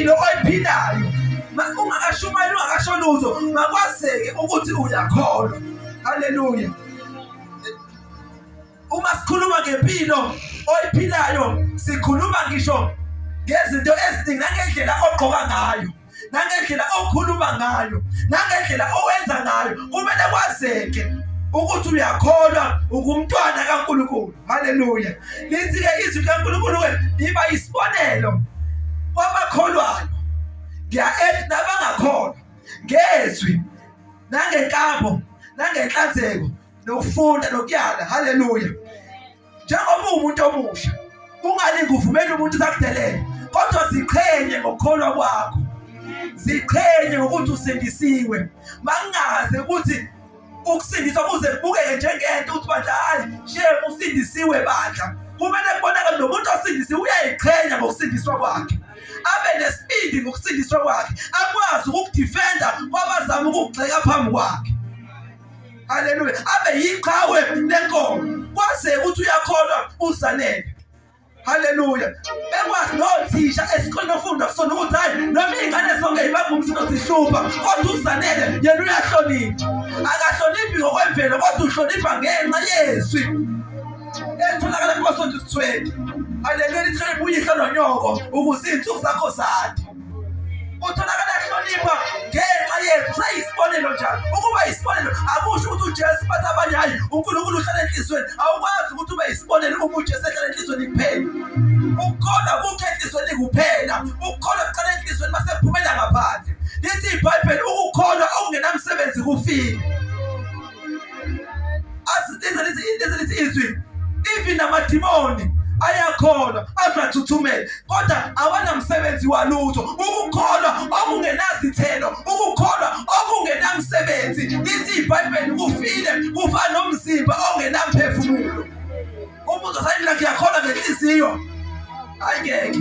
impilo oyiphilayo ungakashumayeli ungakasho lutho makwazeke ukuthi uyakholwa. Haleluya. Uma sikhuluma ngempilo oyiphilayo sikhuluma ngisho ngezinto eziningi, nangendlela ogqoka ngayo, nangendlela okhuluma ngayo, nangendlela owenza ngayo. Kumele kwazeke ukuthi uyakholwa, ungumntwana kaNkulunkulu. Haleluya. Lithi-ke izwi likaNkulunkulu liba isibonelo kwabakholwayo, nabangakholwa, ngezwi nangenkambo nangenhlanzeko nokufunda nokuyala. Haleluya. Njengoba umuntu omusha ungalingi uvumele umuntu sakudelele, kodwa ziqhenye ngokukholwa kwakho, ziqhenye ngokuthi usindisiwe. Mangaze ukuthi ukusindiswa kuze kubukeke njengento ukuthi bandla hayi shame usindisiwe bandla. Kumele kubonakale nomuntu osindisiwe uyayiqhenya ngokusindiswa kwakhe, abe nesibindi ngokusindiswa kwakhe, akwazi ukukudefenda kwabazama ukugxeka phambi kwakhe. Haleluya. Abe yiqhawe lenkomo, kwaze ukuthi uyakholwa uzanele. Haleluya. Bekwazi nothisha esikoleni ofunda kusona ukuthi hayi noma ingane zonke ibamba umsino zihlupha, kodwa uzanele yena uyahlonipha. Akahloniphi ngokwemvelo, kodwa uhlonipha ngenxa yezwi etholakala kuMasondo 20. Haleluya. Lihlonipha uyihlo nonyoko ukuze izinsuku zakho zade. Utholakala hlonipha ngenxa yethu. Sayisibonelo njalo. Ukuba isibonelo akusho ukuthi uJesu bathi abanye hayi uNkulunkulu uhlala enhlizweni. Awukwazi ukuthi ube isibonelo uma uJesu ehlala enhlizweni kuphela. Ukukholwa kukho enhlizweni kuphela. Ukukholwa kuqala enhlizweni base kuphumela ngaphandle. Lithi iBhayibheli ukukholwa okungenamsebenzi kufile. Lithi izwi even amadimoni ayakholwa azathuthumela, kodwa awanamsebenzi walutho. Ukukholwa okungenazithelo, ukukholwa okungenamsebenzi, lithi iBhayibheli kufile, kufana nomzimba ongenamphefumulo. Umuntu osayini lakhe yakholwa ngenhliziyo ayingeke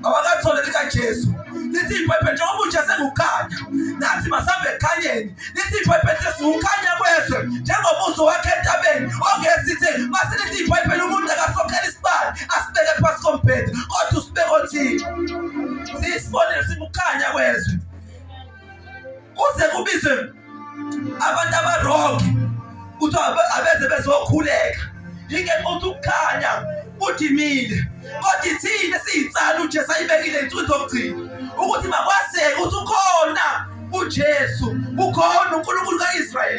awakathole likaJesu. Lithi iBhayibheli njengoba uJesu engukukhanya, nathi masambe ekhanyeni. Lithi iBhayibheli sesiwukhanya kwezwe njengobuso wakhe entabeni ongezithe. Masilithi iBhayibheli umuntu akasokhela isibani asibeke phansi kombhede, kodwa usibeke othile. Siyisibonelo singukukhanya kwezwe. Kuze kubizwe abantu abarongi ukuthi abeze bezokhuleka, yingekho ukuthi ukukhanya kudimile, kodwa ithile siyitsala uJesu ayibekile insuku zokugcina ukuthi makwazeke ukuthi ukhona uJesu, ukhona uNkulunkulu kaIsrayeli.